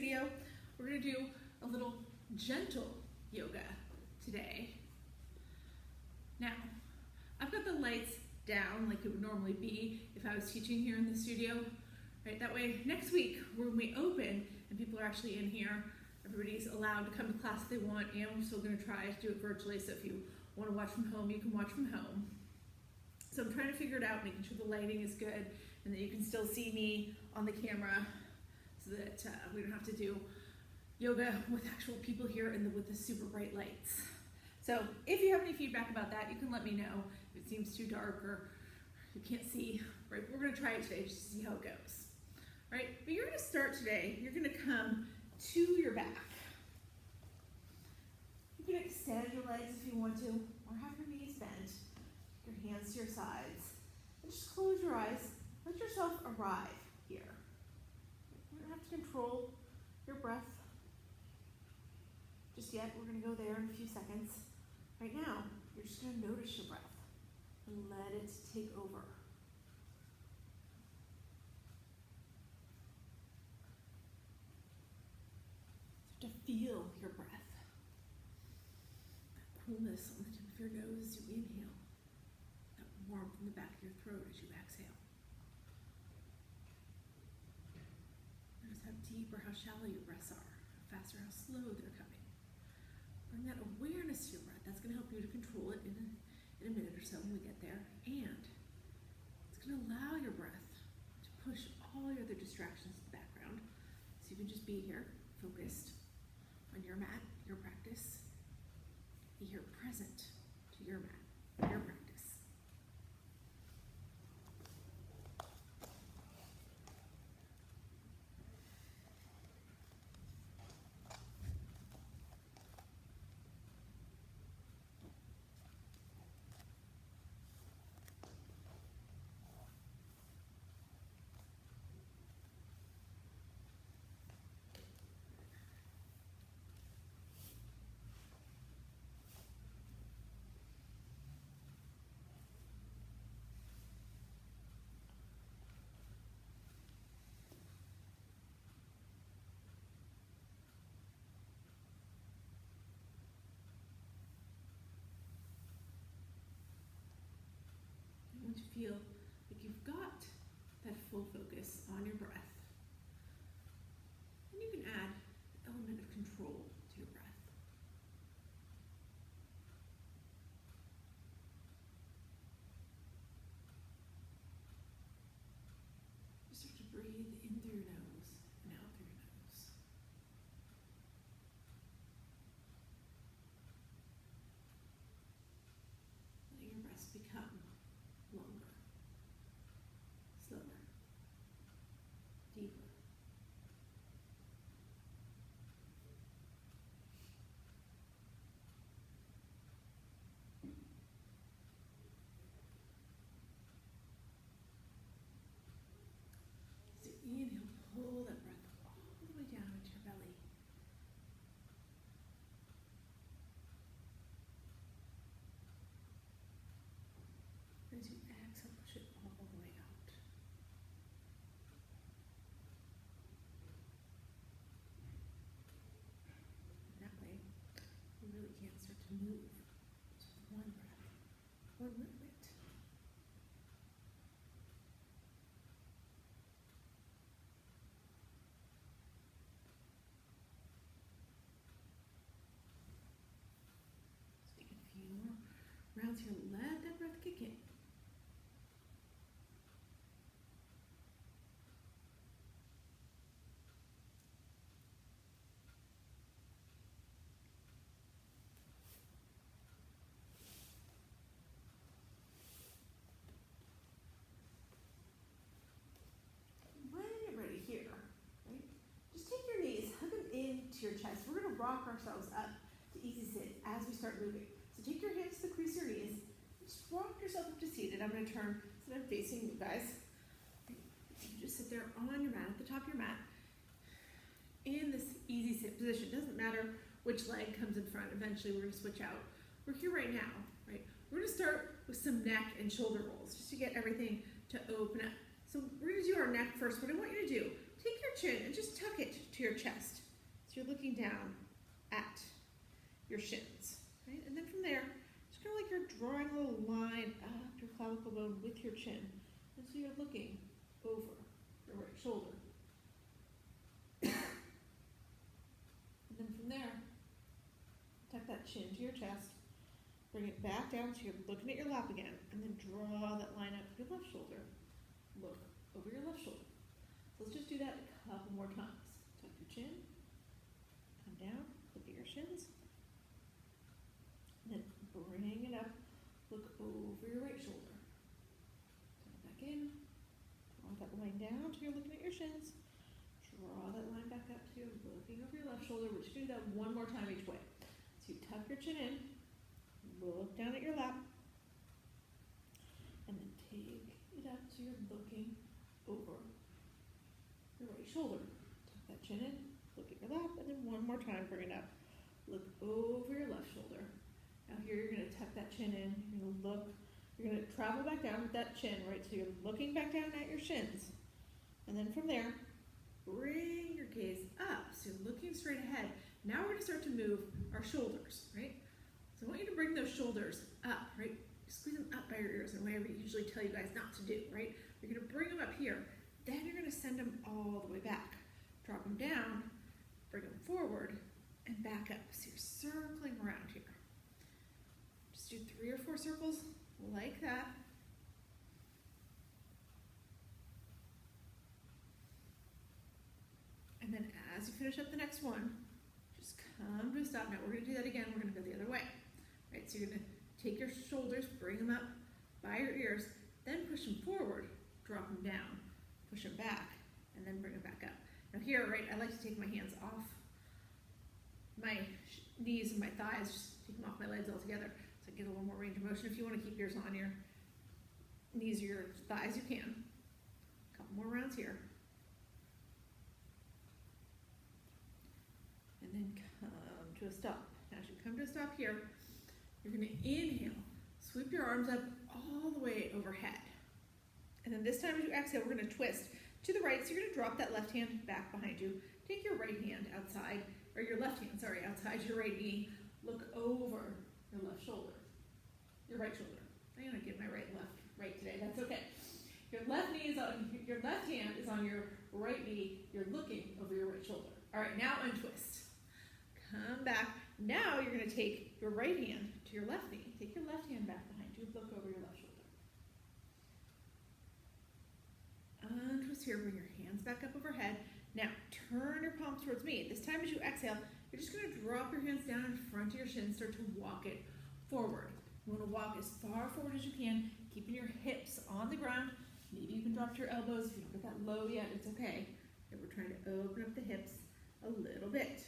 video, we're going to do a little gentle yoga today. Now, I've got the lights down like it would normally be if I was teaching here in the studio. Right? That way, next week when we open and people are actually in here, everybody's allowed to come to class if they want, and we're still going to try to do it virtually. So if you want to watch from home, you can watch from home. So I'm trying to figure it out, making sure the lighting is good and that you can still see me on the camera so that we don't have to do yoga with actual people here and with the super bright lights. So if you have any feedback about that, you can let me know if it seems too dark or you can't see. Right, we're going to try it today just to see how it goes. All right, but you're going to start today. You're going to come to your back. You can extend your legs if you want to, or have your knees bent, your hands to your sides, and just close your eyes. Let yourself arrive here. You don't have to control your breath just yet. We're going to go there in a few seconds. Right now, you're just going to notice your breath and let it take over. To feel your breath. That coolness on the tip of your nose as you inhale. That warmth in the back of your throat as you exhale. Notice how deep or how shallow your breaths are, how fast or how slow they're coming. Bring that awareness to your breath. That's going to help you to control it in a minute or so when we get there. And it's going to allow your breath to push all your other distractions to the background. So you can just be here, focused on your mat, your practice. Be here present to your mat, your practice. To feel like you've got that full focus on your breath. And you can add the element of control to your breath. You start to breathe in through your nose and out through your nose. Letting your breaths become longer, slower, deeper. So inhale, pull that breath all the way down into your belly. As you exhale, push it all the way out. And that way, you really can start to move just with one breath, one movement. So take a few more rounds here. Let that breath kick in. Your chest. We're going to rock ourselves up to easy sit as we start moving. So take your hands to the crease of your knees. Just rock yourself up to seated. I'm going to turn so that I'm facing you guys. You just sit there on your mat, at the top of your mat, in this easy sit position. It doesn't matter which leg comes in front. Eventually, we're going to switch out. We're here right now, right? We're going to start with some neck and shoulder rolls just to get everything to open up. So we're going to do our neck first. What I want you to do, take your chin and just tuck it to your chest. So you're looking down at your shins, right? And then from there, it's kind of like you're drawing a little line up your clavicle bone with your chin. And so you're looking over your right shoulder. And then from there, tuck that chin to your chest, bring it back down so you're looking at your lap again, and then draw that line up your left shoulder. Look over your left shoulder. So let's just do that a couple more times. Tuck your chin, come down, look at your shins, and then bring it up, look over your right shoulder. Tuck it back in, draw that line down so you're looking at your shins, draw that line back up so you're looking over your left shoulder. We're just going to do that one more time each way. So you tuck your chin in, look down at your lap, and then take it up so you're looking over your right shoulder. Tuck that chin in, look at your lap, and then one more time, bring it up. Look over your left shoulder. Now here you're going to tuck that chin in, you're going to travel back down with that chin, right? So you're looking back down at your shins. And then from there, bring your gaze up. So you're looking straight ahead. Now we're going to start to move our shoulders, right? So I want you to bring those shoulders up, right? Squeeze them up by your ears in a way we usually tell you guys not to do, right? You're going to bring them up here. Then you're going to send them all the way back. Drop them down, bring them forward, and back up. So you're circling around here. Just do 3 or 4 circles like that. And then as you finish up the next one, just come to a stop. Now we're going to do that again. We're going to go the other way. Right? So you're going to take your shoulders, bring them up by your ears, then push them forward, drop them down, push them back, and then bring them back up. Now here, right, I like to take my hands off my knees and my thighs, just take them off my legs altogether so I get a little more range of motion. If you want to keep yours on your knees or your thighs, you can. A couple more rounds here. And then come to a stop. Now as you come to a stop here, you're going to inhale, sweep your arms up all the way overhead. And then this time as you exhale, we're going to twist to the right. So you're going to drop that left hand back behind you. Take your right hand outside, or your left hand, sorry, outside your right knee. Look over your left shoulder, your right shoulder. I'm going to get my right today. That's okay. Your left hand is on your right knee. You're looking over your right shoulder. All right, now untwist. Come back. Now you're going to take your right hand to your left knee. Take your left hand back behind you. Look over your left shoulder. Untwist here. Bring your hands back up overhead. Now turn your palms towards me. This time as you exhale, you're just going to drop your hands down in front of your shin. Start to walk it forward. You want to walk as far forward as you can, keeping your hips on the ground. Maybe you can drop your elbows. If you don't get that low yet, it's okay. And we're trying to open up the hips a little bit.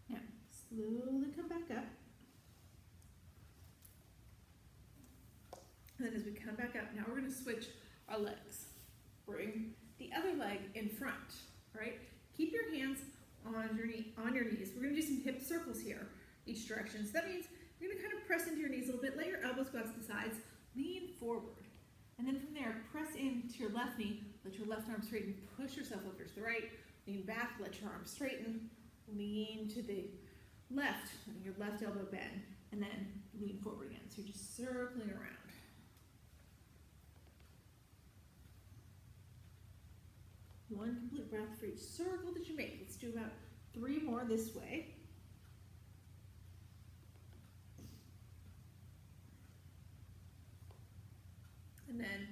Now, slowly come back up. And then as we come back up, now we're going to switch our legs. Bring the other leg in front, right? Keep your hands on your knees. We're going to do some hip circles here, each direction. So that means you're going to kind of press into your knees a little bit. Let your elbows go out to the sides. Lean forward. And then from there, press into your left knee. Let your left arm straighten. Push yourself over to the right. Lean back. Let your arm straighten. Lean to the left. Letting your left elbow bend. And then lean forward again. So you're just circling around. One complete breath for each circle that you make. Let's do about 3 more this way. And then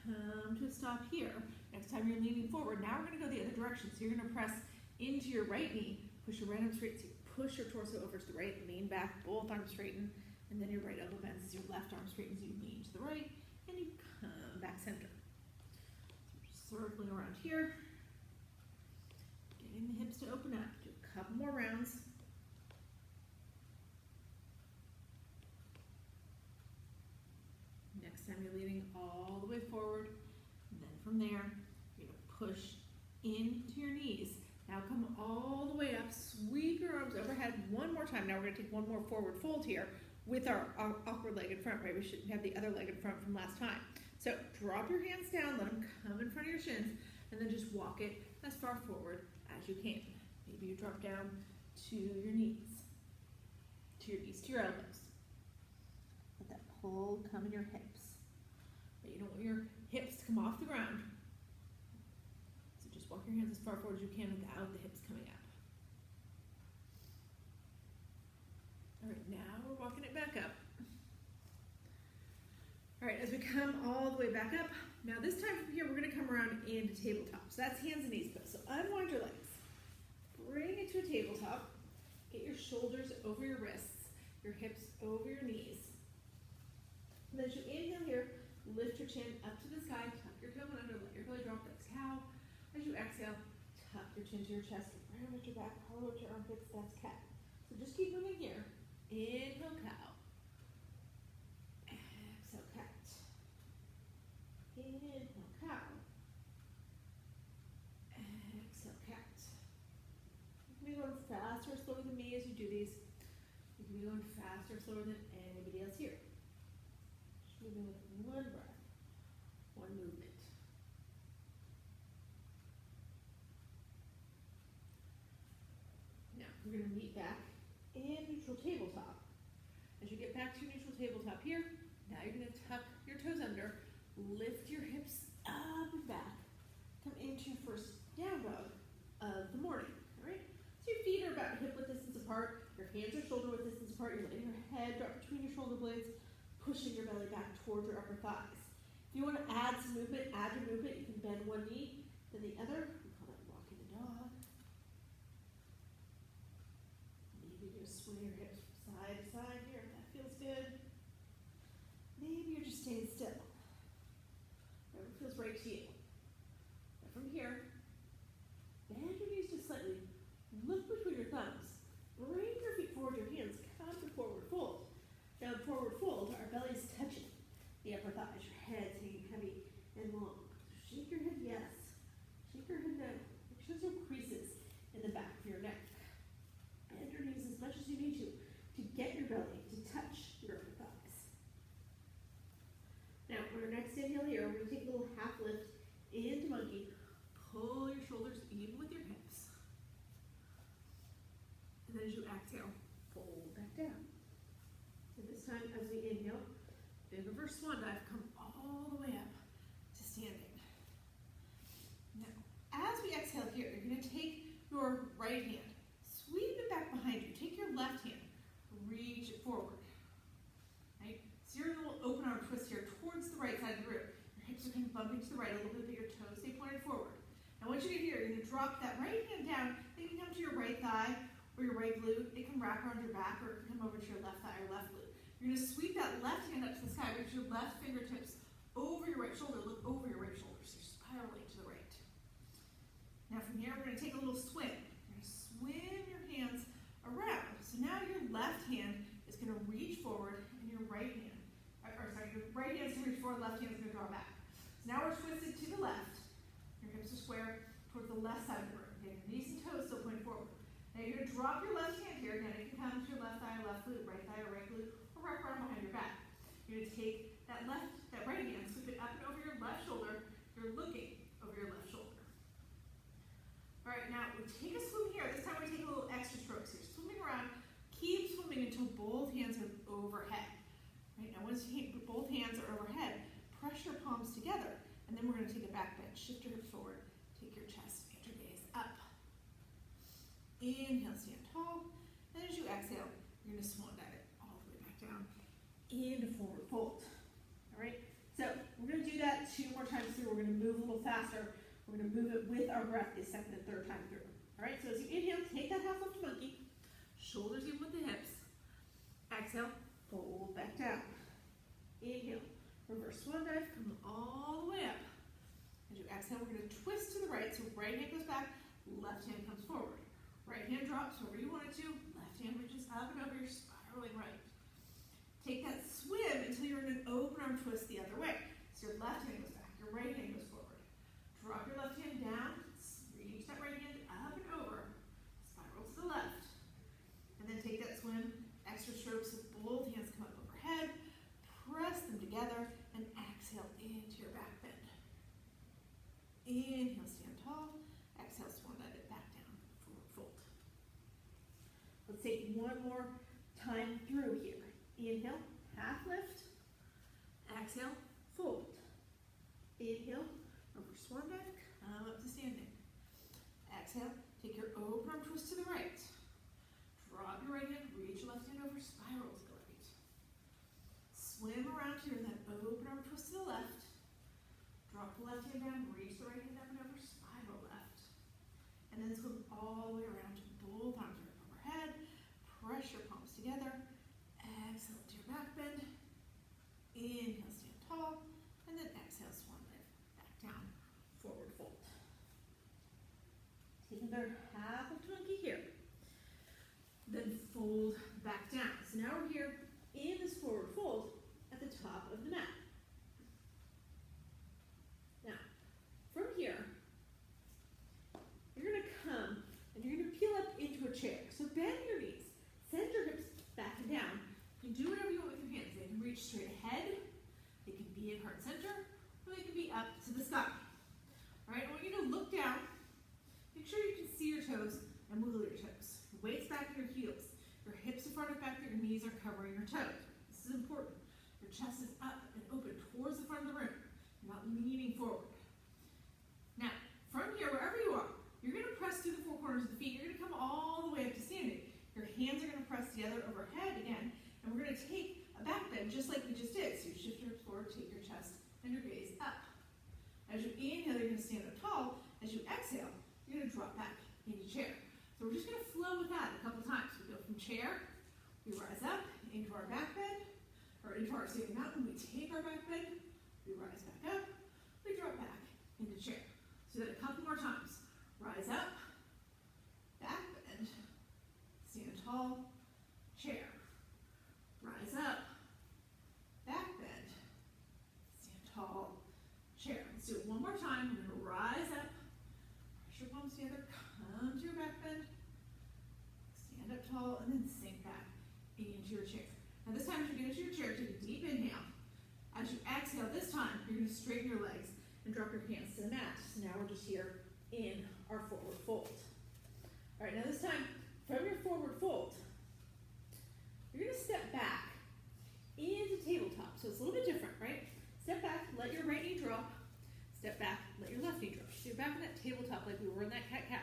come to a stop here. Next time you're leaning forward. Now we're going to go the other direction. So you're going to press into your right knee. Push your right arm straight. So you push your torso over to the right. Lean back. Both arms straighten. And then your right elbow bends as your left arm straightens. You lean to the right. And you come back center. Circling around here, getting the hips to open up. Do a couple more rounds. Next time you're leaning all the way forward, and then from there, you're going to push into your knees. Now come all the way up, sweep your arms overhead one more time. Now we're gonna take one more forward fold here with our awkward leg in front, right? We shouldn't have the other leg in front from last time. So drop your hands down, let them come in front of your shins, and then just walk it as far forward as you can. Maybe you drop down to your knees, to your elbows. Let that pull come in your hips. But you don't want your hips to come off the ground. So just walk your hands as far forward as you can without the hips coming up. All right, now we're walking it back up. All right, as we come all the way back up, now this time from here, we're gonna come around into tabletop. So that's hands and knees pose. So unwind your legs. Bring it to a tabletop. Get your shoulders over your wrists, your hips over your knees. And then as you inhale here, lift your chin up to the sky, tuck your tailbone under, let your belly drop, that's cow. As you exhale, tuck your chin to your chest, round at your back, hollow out your armpits, that's cat. So just keep moving here. Inhale, cow. Exhale, cat. Inhale, cow. Exhale, cat. You can be going faster or slower than me as you do these. You can be going faster or slower than anybody else here. Just moving with one breath, one movement. Now, we're going to meet back in neutral tabletop. As you get back to your neutral tabletop here, now you're going to tuck your toes under, lift your hips up and back, come into your first down dog of the morning, all right? So your feet are about hip width distance apart, your hands are shoulder width distance apart, you're letting your head drop between your shoulder blades, pushing your belly back towards your upper thighs. If you want to add some movement, add your movement. You can bend one knee, then the other. We call that walking the dog. Maybe you just swing your hips from side to side here if that feels good. Maybe you're just staying still. Whatever feels right to you. But from here, bend your knees just slightly. Look between your thumbs. Bring your feet forward, your hands come to forward fold. Now in forward fold, our belly's touching the upper thighs. Your head's hanging heavy and long. So shake your head yes. Shake your head no. Make sure there's no creases in the back of your neck. Bend your knees as much as you need to get your belly to touch your upper thighs. Now, on our next inhale here, we're going to take a little half lift into monkey. Pull your shoulders even with your hips. And then as you exhale, fold back down. And this time, as we inhale, big reverse swan dive, come all the way up to standing. Now, as we exhale here, you're going to take your right hand, sweep it back behind you. Take your left hand, reach it forward. Right? So you're in a little open arm twist here towards the right side of the room. Your hips are kind of bumping to the right a little bit, but your toes stay pointed forward. Now, once you get here, you're going to drop that right hand down. It can come to your right thigh or your right glute. It can wrap around your back, or it can come over to your left thigh or left glute. You're going to sweep that left hand up to the sky, reach your left fingertips over your right shoulder. Look over your right shoulder, so you're spiraling to the right. Now from here, we're going to take a little swim. You're going to swim your hands around. So now your left hand is going to reach forward, and your right hand, your right hand is going to reach forward, left hand is going to draw back. So now we're twisted to the left. Your hips are square towards the left side of the room. Okay, your knees and toes still point forward. Now you're going to drop your left hand here. Again, it can come to your left thigh or left glute, right thigh or right glute, or wrap around behind your back. You're going to take that right hand, sweep it up and over your left shoulder. You're looking over your left shoulder. All right, now we take a swim here. This time we take a little extra strokes here. Swimming around, keep swimming until both hands are overhead. Right, now once both hands are overhead, press your palms together, and then we're going to take a back bend. Shift your hips forward, take your chest and your gaze up. Inhale, stand tall, and as you exhale, you're going to swan dive it all the way back down into forward fold. All right, so we're going to do that 2 more times through. We're going to move a little faster. We're going to move it with our breath the second and third time through. All right, so as you inhale, take that half lift monkey, shoulders even with the hips. Exhale, fold back down. Inhale, reverse swan dive, come all the way up. As you exhale, we're going to twist to the right, so right hand goes back, left hand comes forward. Right hand drops wherever you want it to, left hand reaches up and over, you're spiraling right. Take that swim until you're in an open arm twist the other way. So your left hand goes back, your right hand goes forward. Drop your left hand down Inhale, stand tall. Exhale, swan dive it back down, forward fold. Let's take one more time through here. Inhale, half lift. Exhale, fold. Inhale, over swan dive, come up to standing. Exhale, take your open arm twist to the right. Drop your right hand, reach your left hand over, spiral to the right. Swim around here, then open arm twist to the left. Drop the left hand down, reach the right hand up and over, spiral left. And then swim all the way around to both arms are overhead. Press your palms together. Exhale to your back bend. Inhale, stand tall. And then exhale, swan dive back down, forward fold. Take another half of monkey here. Then fold back down. So now we're here in this forward fold at the top of the mat. Now, from here, you're going to come and you're going to peel up into a chair. So bend your knees, send your hips back and down. You can do whatever you want with your hands. They can reach straight ahead, they can be in heart center, or they can be up to the sky. All right, I want you to look down. Make sure you can see your toes and wiggle your toes. Your weight's back in your heels. Your hips are far enough back that your knees are covering your toes. This is important. Your chest is up and open towards the front of the room. You're not leaning forward. Now, from here, wherever you are, you're going to press through the four corners of the feet. You're going to come all the way up to standing. Your hands are going to press together overhead again, and we're going to take a back bend just like we just did. So you shift your hips forward, take your chest and your gaze up. As you inhale, you're going to stand up tall. As you exhale, you're going to drop back into chair. So we're just going to flow with that a couple times. We go from chair, we rise up into our back bend, or into our standing mountain. We take our back bend, we rise back up, we drop back into chair. So that a couple more times. Rise up, back bend, stand tall, chair. Rise up, back bend, stand tall, chair. Let's do it one more time. We're going to rise up, press your palms together, come to your back bend, stand up tall, and then sink back into your chair. Now this time as you get into your chair, take a deep inhale. As you exhale this time, you're going to straighten your legs and drop your hands to the mat. So now we're just here in our forward fold. All right, now this time, from your forward fold, you're going to step back into tabletop. So it's a little bit different, right? Step back, let your right knee drop. Step back, let your left knee drop. So you're back in that tabletop like we were in that cat-cow.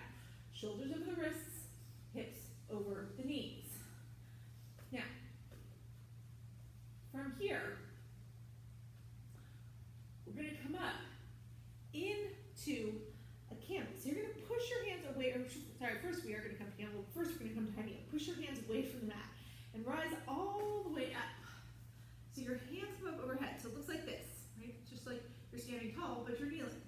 Shoulders over the wrists, hips over the knees. Now, from here, we're going to come up into a camel. So you're going to push your hands away, first we are going to come to camel. First we're going to come to high knee. Push your hands away from the mat and rise all the way up. So your hands come up overhead. So it looks like this, right? Just like you're standing tall, but you're kneeling.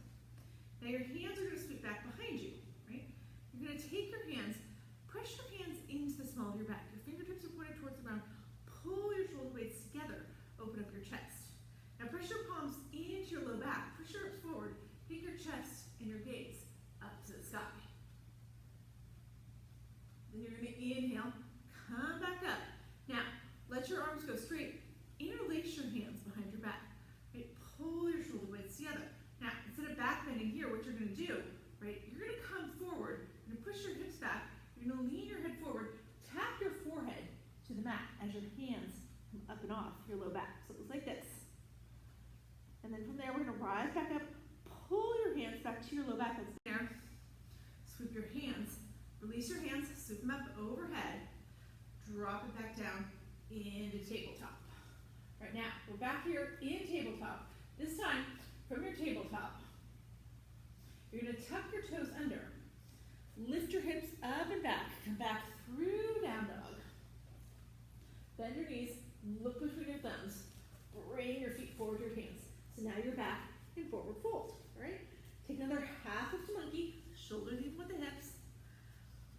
Now your hands are going to sweep back behind you, right? You're going to take your hands, press your hands into the small of your back. Your fingertips are pointed towards the ground. Pull your shoulder blades together. Open up your chest. Now press your palms into your low back. Push your hips forward. Take your chest and your gaze up to the sky. Then you're going to inhale, come back up. Now, let your arms go straight. Interlace your hands behind your back. Right? Pull your shoulder blades together. Now, instead of back bending here, what you're going to do, right? You're going to come forward. You're going to push your hips back. You're going to lean your head forward. Tap your forehead to the mat as your hands come up and off your low back. So it looks like this. And then from there, we're going to rise back up. Pull your hands back to your low back. That's there. Sweep your hands. Release your hands. Sweep them up overhead. Drop it back down into tabletop. Right now, we're back here in tabletop. This time, from your tabletop, you're going to tuck your toes under. Lift your hips up and back. Come back through down dog. Bend your knees. Look between your thumbs. Bring your feet forward to your hands. So now you're back in forward fold. All right? Take another half of the monkey. Shoulders even with the hips.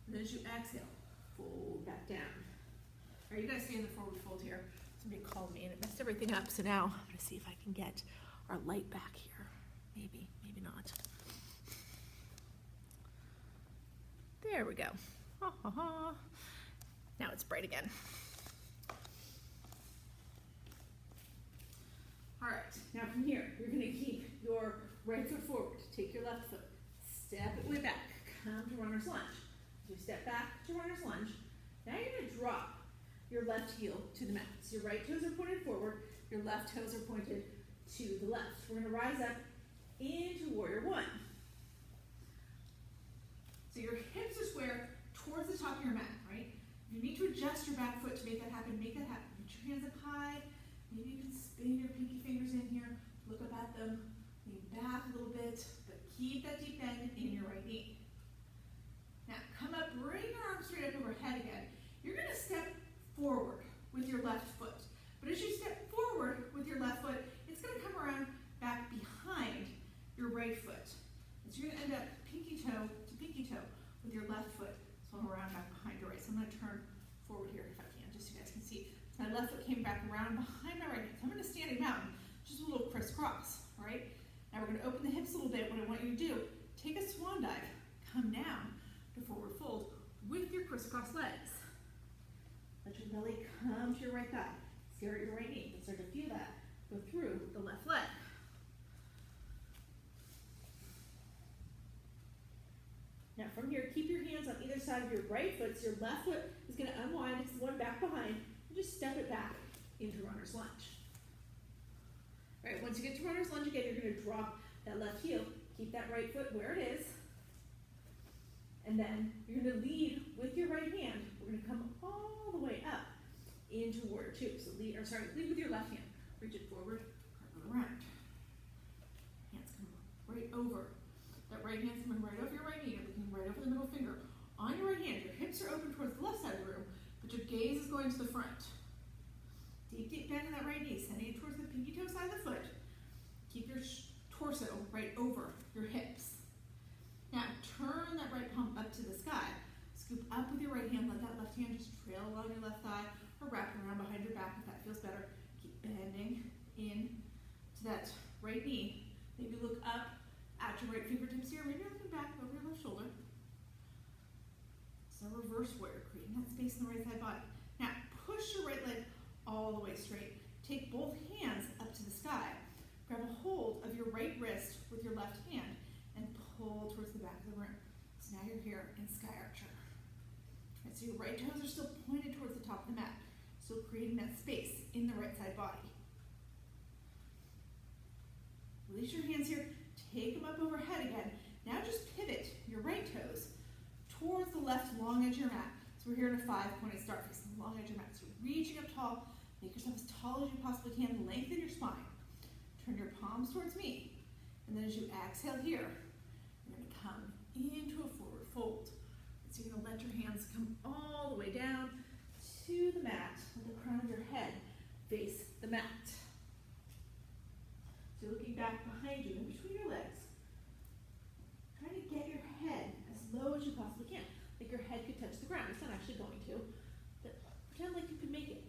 And then as you exhale, fold back down. All right, you guys stay in the forward fold here. Somebody called me and it messed everything up. So now I'm going to see if I can get our light back here. Maybe, maybe not. There we go. Ha, ha, ha. Now it's bright again. All right, now from here, you're going to keep your right foot forward. Take your left foot. Step it way back. Come to runner's lunge. So you step back to runner's lunge. Now you're going to drop your left heel to the mat. So your right toes are pointed forward, your left toes are pointed to the left. We're going to rise up into warrior one. So your hips are square towards the top of your mat, right? If you need to adjust your back foot to make that happen, make that happen. Put your hands up high. Maybe you can spin your pinky fingers in here. Look up at them. Lean back a little bit, but keep that deep bend in your right knee. Now come up, bring your arms straight up overhead again. You're going to step forward with your left foot. But as you step forward with your left foot, it's going to come around back behind your right foot. And so you're going to end up pinky toe to pinky toe with your left foot swung around back behind your right. So I'm going to turn forward here if I can, just so you guys can see. My left foot came back around behind my right hand. So I'm in a standing mountain, just a little crisscross, all right? Now we're going to open the hips a little bit. What I want you to do, take a swan dive, come down to forward fold with your crisscross legs. Let your belly come to your right thigh. Stare at your right knee. Start to feel that go through the left leg. Now from here, keep your hands on either side of your right foot. So your left foot is going to unwind. It's the one back behind. And just step it back into runner's lunge. All right, once you get to runner's lunge again, you're going to drop that left heel. Keep that right foot where it is. And then you're going to lead with your right hand. We're going to come all the way up into warrior two. So lead with your left hand. Reach it forward, curve it around. Hands come right over. That right hand's coming right over your right knee. You're looking right over the middle finger. On your right hand, your hips are open towards the left side of the room, but your gaze is going to the front. Deep, deep bend in that right knee, sending it towards the pinky toe side of the foot. Keep your torso right over your hips. Now, turn that right palm up to the sky. Scoop up with your right hand. Let that left hand just trail along your left thigh or wrap it around behind your back if that feels better. Keep bending in to that right knee. Maybe look up at your right fingertips here. Maybe looking back over your left shoulder. So reverse warrior, creating that space in the right side body. Now, push your right leg all the way straight. Take both hands up to the sky. Grab a hold of your right wrist with your left hand and pull towards the back of the room. So now you're here in Sky Archer. And so your right toes are still pointed towards the top of the mat, still creating that space in the right side body. Release your hands here, take them up overhead again. Now just pivot your right toes towards the left long edge of your mat. So we're here in a 5-pointed star facing the long edge of your mat. So reaching up tall, make yourself as tall as you possibly can, lengthen your spine. Turn your palms towards me. And then as you exhale here, you're going to come into a forward fold. So you're going to let your hands come all the way down to the mat. Let the crown of your head face the mat. So looking back behind you, in between your legs, try to get your head as low as you possibly can. Like your head could touch the ground. It's not actually going to, but pretend like you could make it.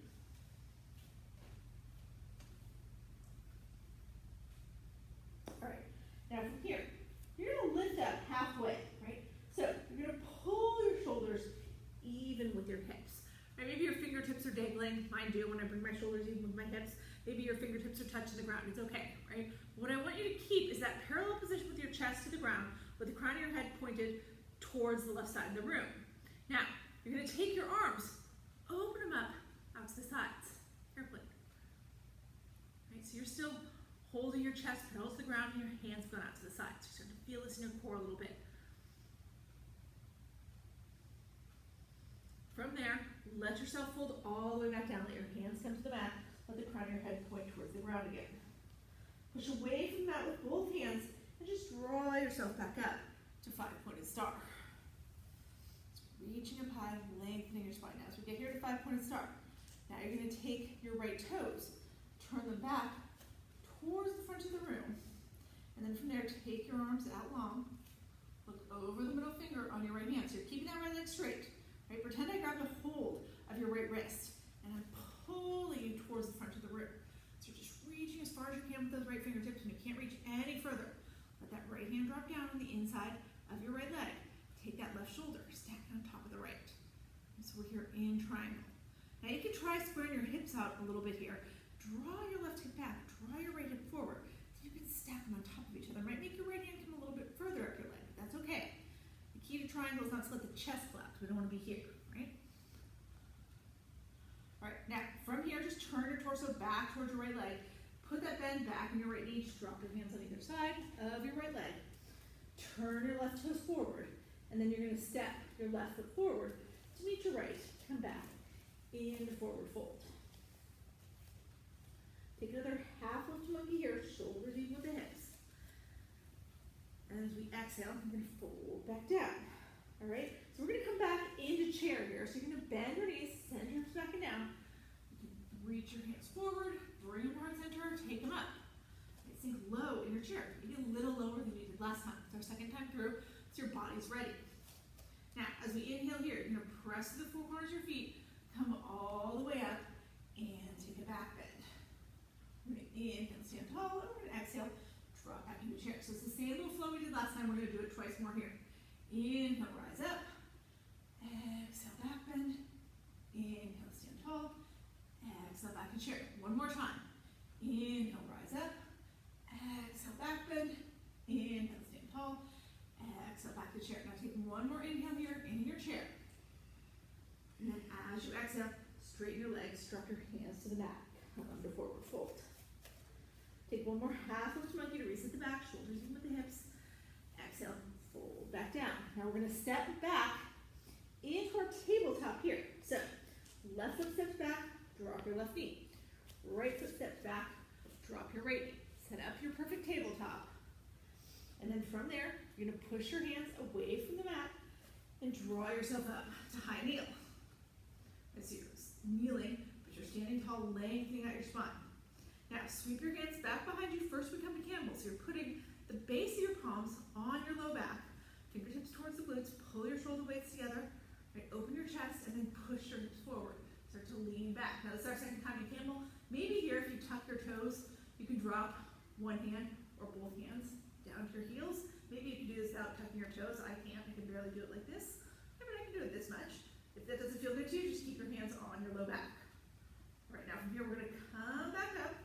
All right, now from here, you're going to lift up halfway, right? So you're going to pull your shoulders even with your hips. Right? Maybe your fingertips are dangling. Mine do when I bring my shoulders even with my hips. Maybe your fingertips are touching the ground. It's okay, right? What I want you to keep is that parallel position with your chest to the ground, with the crown of your head pointed towards the left side of the room. Now, you're going to take your arms, open them up out to the sides, carefully. Right? So you're still holding your chest parallel to the ground and your hands going out to the sides. You're starting to feel this in your core a little bit. From there, let yourself fold all the way back down. Let your hands come to the mat. Let the crown of your head point towards the ground again. Push away from the mat with both hands and just draw yourself back up to 5-pointed star. So reaching up high, lengthening your spine. Now, as we get here to 5-pointed star, now you're going to take your right toes, turn them back towards the front of the room, and then from there, take your arms out long, look over the middle finger on your right hand. So you're keeping that right leg straight. Right? Pretend I grabbed a hold of your right wrist, and I'm pulling you towards the front of the room. So you're just reaching as far as you can with those right fingertips, and you can't reach any further. Let that right hand drop down on the inside of your right leg. Take that left shoulder, stack it on top of the right. And so we're here in triangle. Now you can try squaring your hips out a little bit here. Draw your left hip back, draw your right hip forward. So you can stack them on top of each other. It might make your right hand come a little bit further up your leg, but that's okay. triangle is not to let the chest collapse. We don't want to be here, right? All right, now from here, just turn your torso back towards your right leg. Put that bend back on your right knee. Just drop your hands on either side of your right leg. Turn your left toes forward, and then you're going to step your left foot forward to meet your right. Come back into forward fold. Take another half lift monkey here, shoulders even with the hips. And as we exhale, I'm going to fold back down. All right, so we're going to come back into chair here. So you're going to bend your knees, send your hips back and down. You can reach your hands forward, bring them towards center, take them up. Sink low in your chair. Maybe a little lower than we did last time. It's our second time through, so your body's ready. Now, as we inhale here, you're going to press to the four corners of your feet, come all the way up, and take a back bend. We're going to inhale, stand tall, and we're going to exhale, drop back into chair. So it's the same little flow we did last time. We're going to do it twice more here. Inhale, rise up. Exhale, back bend. Inhale, stand tall. Exhale, back in chair. One more time. Inhale, rise up. Exhale, back bend. Inhale, stand tall. Exhale, back to chair. Now take one more inhale here in your chair. And then as you exhale, straighten your legs, drop your hands to the mat. Come under forward fold. Take one more half lift monkey to reset the back, shoulders in with the hips. Exhale, fold back down. Now we're going to step back into our tabletop here. So left foot steps back, drop your left knee. Right foot steps back, drop your right knee. Set up your perfect tabletop. And then from there, you're going to push your hands away from the mat and draw yourself up to high kneel. As you're kneeling, but you're standing tall, lengthening out your spine. Now, sweep your hands back behind you. First, we come to camel. So you're putting the base of your palms on your low back, fingertips towards the glutes, pull your shoulder blades together, right, open your chest, and then push your hips forward. Start to lean back. Now, this is our second time in camel. Maybe here, if you tuck your toes, you can drop one hand or both hands down to your heels. Maybe you can do this without tucking your toes. I can't. I can barely do it like this. I mean, I can do it this much. If that doesn't feel good to you, just keep your hands on your low back. All right, now from here, we're going to come back up.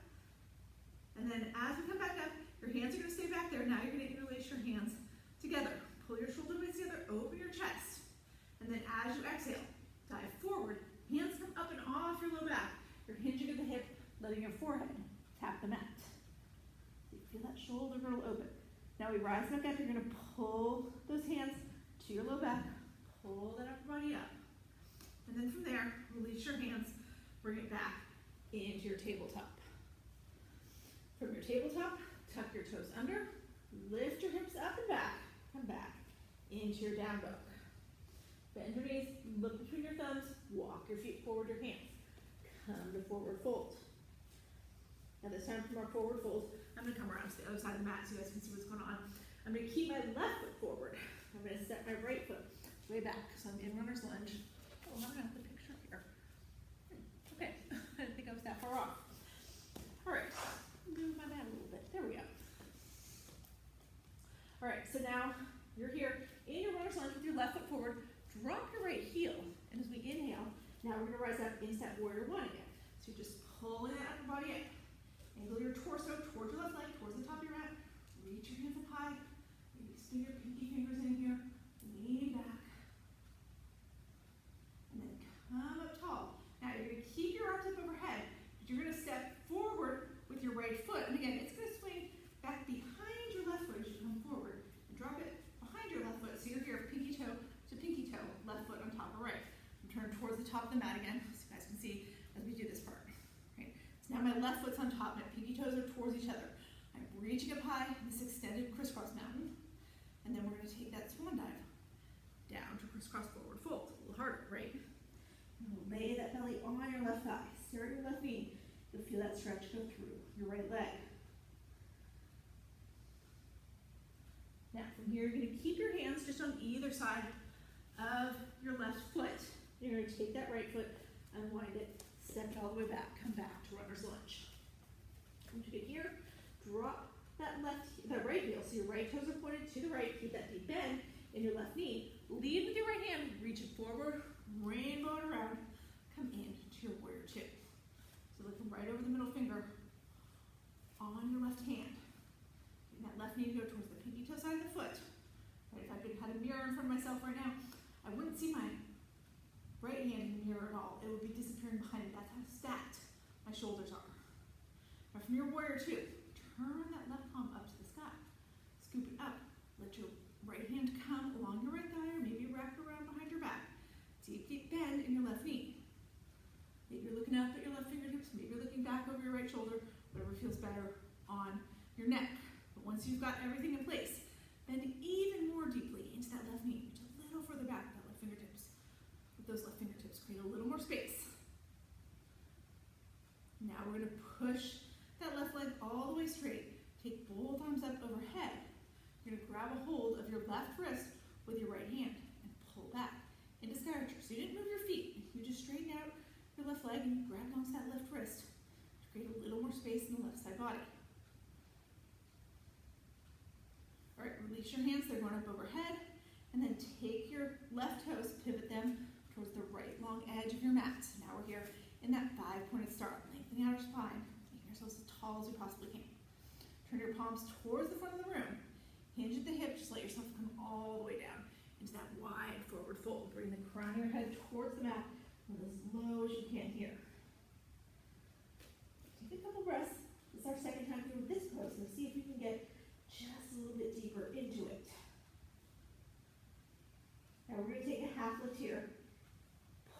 And then as we come back up, your hands are going to stay back there. Now you're going to interlace your hands together. Pull your shoulder blades together, open your chest. And then as you exhale, dive forward. Hands come up and off your low back. You're hinging at the hip, letting your forehead tap the mat. You feel that shoulder girdle open. Now we rise back up. You're going to pull those hands to your low back. Pull that upper body up. And then from there, release your hands. Bring it back into your tabletop. From your tabletop, tuck your toes under. Lift your hips up and back. Come back into your down dog. Bend your knees. Look between your thumbs. Walk your feet forward, your hands. Come to forward fold. Now this time from our forward fold, I'm going to come around to the other side of the mat so you guys can see what's going on. I'm going to keep my left foot forward. I'm going to set my right foot way back. So I'm in runner's lunge. Oh, I'm going to have the picture here. Okay, I didn't think I was that far off. All right, move my mat a little bit. There we go. All right, so now you're here in your runner's lunge with your left foot forward. Drop your right heel. And as we inhale, now we're going to rise up into that warrior one again. So you're just pulling that upper body in. Angle your torso towards your left leg, towards the top of your mat. Reach your hands up high. Maybe spin your pinky fingers in here. Lean back. And then come up tall. Now you're going to keep your arms up overhead, but you're going to step forward with your right foot. And again, it's going to swing back behind your left foot as you come forward. And drop it behind your left foot. So you're here, pinky toe to pinky toe, left foot on top of right. And turn towards the top of the mat again, so you guys can see as we do this part. Right? So now my left foot's on top, my pinky toes are towards each other. I'm reaching up high, this extended crisscross mountain. And then we're going to take that swan dive down to crisscross forward fold. A little harder, right? And we'll lay that belly on your left thigh. Stare at your left knee. You'll feel that stretch go through your right leg. Now from here, you're going to keep your hands just on either side of your left foot. You're going to take that right foot, unwind it, step it all the way back, come back to runner's lunge. Once you get here, drop that right heel. So your right toes are pointed to the right. Keep that deep bend in your left knee. Lead with your right hand, reach it forward, rainbow it around, come in to your warrior two. So looking right over the middle finger on your left hand. Getting that left knee to go towards the pinky toe side of the foot. Right, if I could had a mirror in front of myself right now, I wouldn't see my right hand in the mirror at all. It would be disappearing behind it. That's how stacked my shoulders are. Now from your warrior two, turn that left palm up to the sky. Scoop it up. Let your right hand come along your right thigh, or maybe wrap it around behind your back. Deep, deep bend in your left knee. Maybe you're looking up at your left fingertips, maybe you're looking back over your right shoulder, whatever feels better on your neck. But once you've got everything in place, bend even more deeply into that left knee, reach a little further back with that left fingertips. With those left fingertips, create a little more space. Now we're going to push that left leg all the way straight. Take both arms up overhead. You're going to grab a hold of your left wrist with your right hand and pull back into sky archer. So you didn't move your feet. You just straightened out your left leg and you grabbed onto that left wrist to create a little more space in the left side body. All right, release your hands. They're going up overhead. And then take your left toes, pivot them towards the right long edge of your mat. So now we're here in that five-pointed star. Lengthening out our spine. Making yourselves as tall as you possibly can. Turn your palms towards the front of the room. Hinge at the hip. Just let yourself come all the way down into that wide forward fold. Bring the crown of your head towards the mat and as low as you can here. Take a couple breaths. This is our second time through this pose, so see if you can get just a little bit deeper into it. Now we're going to take a half lift here.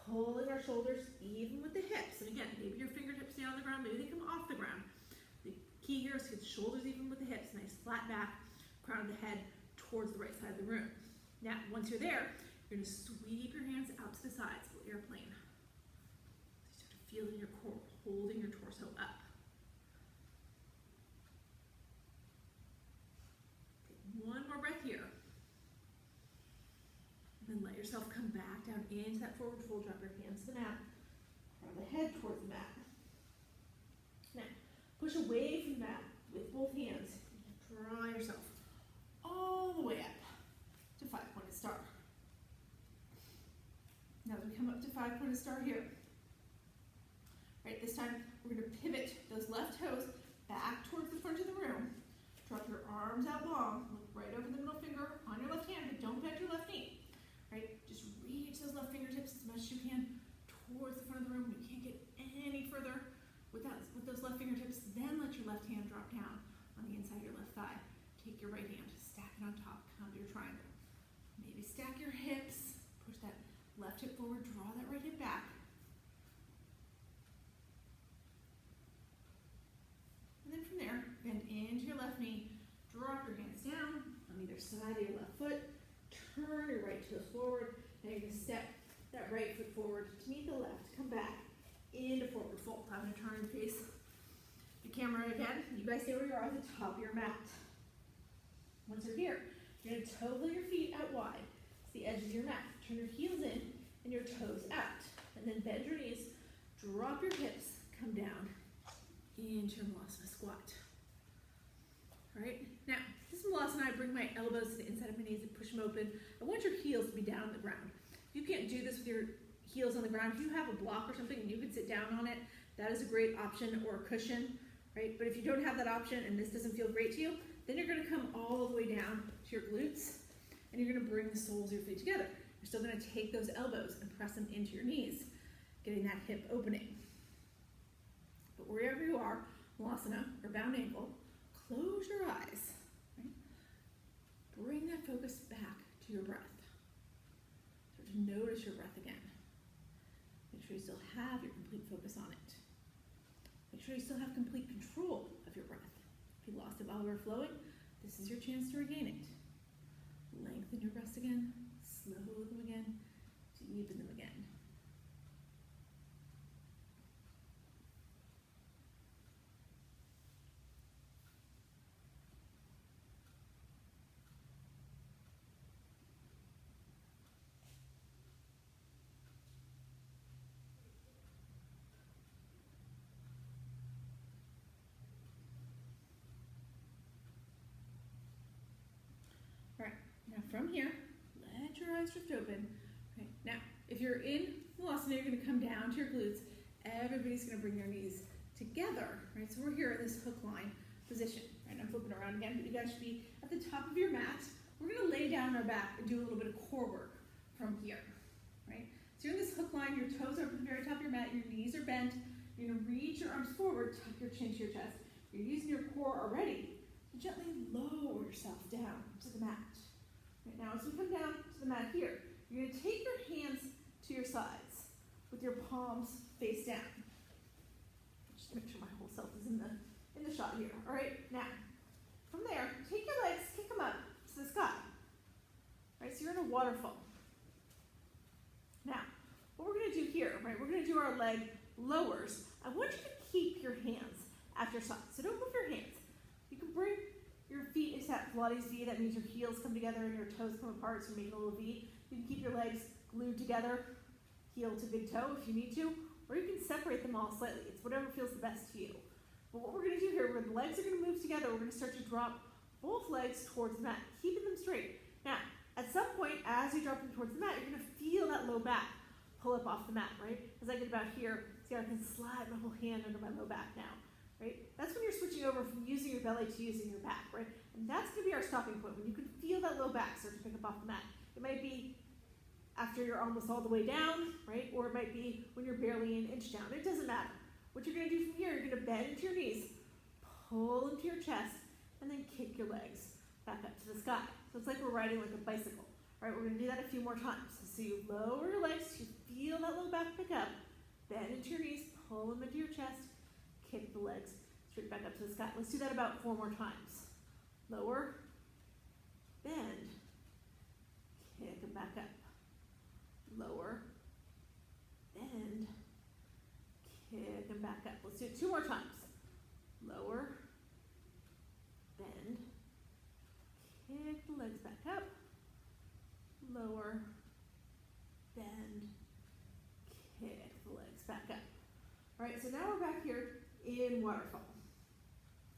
Pulling our shoulders even with the hips. And again, maybe your fingertips stay on the ground, maybe they come off the ground. The key here is to get the shoulders even with the hips. Nice flat back, crown of the head towards the right side of the room. Now, once you're there, you're going to sweep your hands out to the sides, little airplane. So you start to feel in your core, holding your torso up. Take one more breath here. And then let yourself come back down into that forward fold. Drop your hands to the mat. Crown the head towards the mat. Now, push away from the mat with both hands. Draw yourself all the way up to five-pointed star. Now as we come up to five-pointed star here, right, this time we're going to pivot those left toes back towards the front of the room. Drop your arms out long. Look right over the middle finger on your left hand, but don't bend your left knee. Right? Just reach those left fingertips as much as you can towards the front of the room. You can't get any further with those left fingertips. Then let your left hand drop down on the inside of your left thigh. Take your right hand, stack it on top, come to your triangle. Maybe stack your hips, push that left hip forward, draw that right hip back. And then from there, bend into your left knee, drop your hands down on either side of your left foot. Turn your right toes forward. Now you're going to step that right foot forward to meet the left. Come back into forward fold. I'm going to turn and face the camera again. You guys stay where you are at the top of your mat. Once you're here, you're going to toe your feet out wide. It's the edge of your mat. Turn your heels in and your toes out. And then bend your knees. Drop your hips. Come down into your Malasana squat. All right. Now, this is Malasana. I bring my elbows to the inside of my knees and push them open. I want your heels to be down on the ground. You can't do this with your heels on the ground. If you have a block or something and you can sit down on it, that is a great option, or a cushion, right? But if you don't have that option and this doesn't feel great to you, then you're going to come all the way down to your glutes and you're going to bring the soles of your feet together. You're still going to take those elbows and press them into your knees, getting that hip opening. But wherever you are, Malasana or bound ankle, close your eyes. Right? Bring that focus back to your breath. Start to notice your breath again. Make sure you still have your complete focus on it. Make sure you still have complete control of your breath. If you lost it while we were flowing, this is your chance to regain it. Lengthen your breaths again, slow them again, deepen them again. Now from here, let your eyes drift open. Okay. Now, if you're in Malasana, you're going to come down to your glutes. Everybody's going to bring their knees together. Right? So we're here in this hook line position. Right? I'm flipping around again, but you guys should be at the top of your mat we're gonna lay down on our back and do a little bit of core work from here, right? So you're in this hook line, your toes are up at the very top of your mat, your knees are bent, you're gonna reach your arms forward, tuck your chin to your chest. You're using your core already to gently lower yourself down to the mat. Right now, as we come down to the mat here, you're gonna take your hands to your sides with your palms face down. Just make sure my whole self is in the shot here. All right, now, from there, take your legs, kick them up to the sky. All right, so you're in a waterfall. Now, what we're gonna do here, right, we're gonna do our leg lowers. I want you to keep your hands at your sides, so don't move your hands. You can bring your feet into that Pilates V, that means your heels come together and your toes come apart, so make a little V. You can keep your legs glued together, heel to big toe if you need to, or you can separate them all slightly. It's whatever feels the best to you. But what we're gonna do here, when the legs are gonna move together, we're gonna start to drop both legs towards the mat, keeping them straight. Now, at some point, as you drop them towards the mat, you're gonna feel that low back pull up off the mat, right? As I get about here, see how I can slide my whole hand under my low back now, right? That's when you're switching over from using your belly to using your back, right? And that's gonna be our stopping point, when you can feel that low back start to pick up off the mat. It might be after you're almost all the way down, right? Or it might be when you're barely an inch down. It doesn't matter. What you're gonna do from here, you're gonna bend into your knees, pull into your chest, and then kick your legs back up to the sky. So it's like we're riding like a bicycle. All right, we're gonna do that a few more times. So you lower your legs, you feel that low back pick up, bend into your knees, pull them into your chest, kick the legs straight back up to the sky. Let's do that about 4 more times. Lower, bend, kick them back up. Lower, bend, kick them back up. Let's do it 2 more times. Lower, bend, kick the legs back up. Lower, bend, kick the legs back up. All right, so now we're back here in waterfall.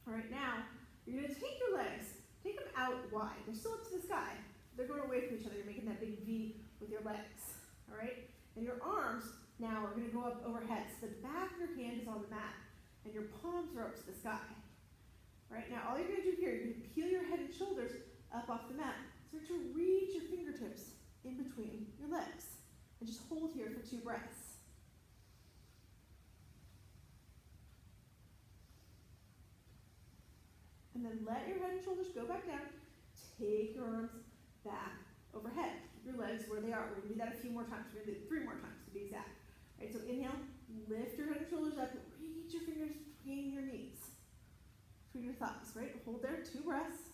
All right, now you're gonna take your legs, take them out wide. They're still up to the sky. They're going away from each other. You're making that big V with your legs. All right, and your arms now are gonna go up overhead. So the back of your hand is on the mat, and your palms are up to the sky. All right, now all you're gonna do here, you're gonna peel your head and shoulders up off the mat. Start to reach your fingertips in between your legs. And just hold here for 2 breaths. And then let your head and shoulders go back down. Take your arms back overhead. Keep your legs where they are. We're gonna do that a few more times. We're gonna do it 3 more times to be exact. All right, so inhale, lift your head and shoulders up, reach your fingers between your knees, between your thighs, right? Hold there, 2 breaths.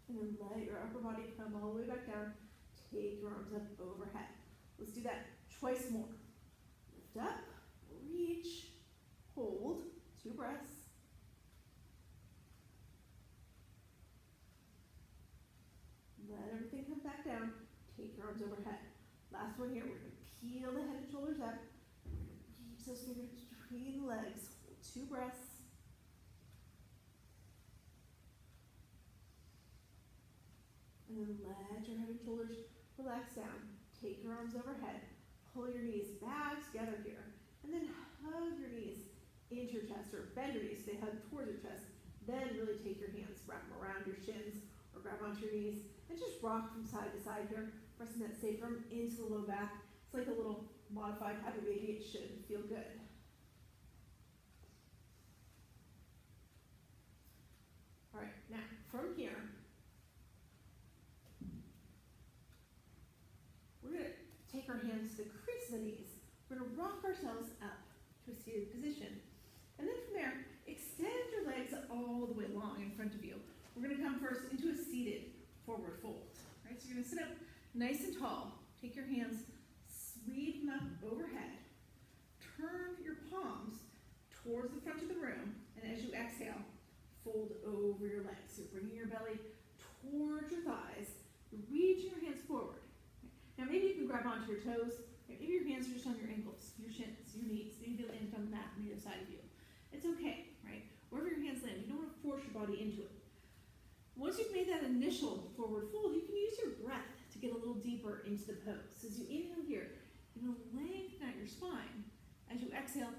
And then let your upper body come all the way back down. Take your arms up overhead. Let's do that twice more. Lift up, reach, hold, 2 breaths. Let everything come back down. Take your arms overhead. Last one here. We're going to peel the head and shoulders up. We're going to reach those fingers between the legs. Hold 2 breaths. And then let your head and shoulders relax down. Take your arms overhead. Pull your knees back together here. And then hug your knees into your chest, or bend your knees so they hug towards your chest. Then really take your hands, wrap them around your shins, or grab onto your knees, and just rock from side to side here, pressing that sacrum into the low back. It's like a little modified happy baby. It should feel good. All right, now from here, we're going to take our hands to the crease of the knees. We're going to rock ourselves up to a seated position. And then from there, extend your legs all the way long in front of you. We're going to come first into a seated forward fold. Right? So you're going to sit up nice and tall. Take your hands, sweep them up overhead. Turn your palms towards the front of the room. And as you exhale, fold over your legs. So you're bringing your belly towards your thighs. You're reaching your hands forward. Now maybe you can grab onto your toes. Maybe your hands are just on your ankles, your shins, your knees. Maybe they land on the mat on either side of you. It's okay, right? Wherever your hands land, you don't want to force your body into it. Once you've made that initial forward fold, you can use your breath to get a little deeper into the pose. As you inhale here, you're going to lengthen out your spine. As you exhale,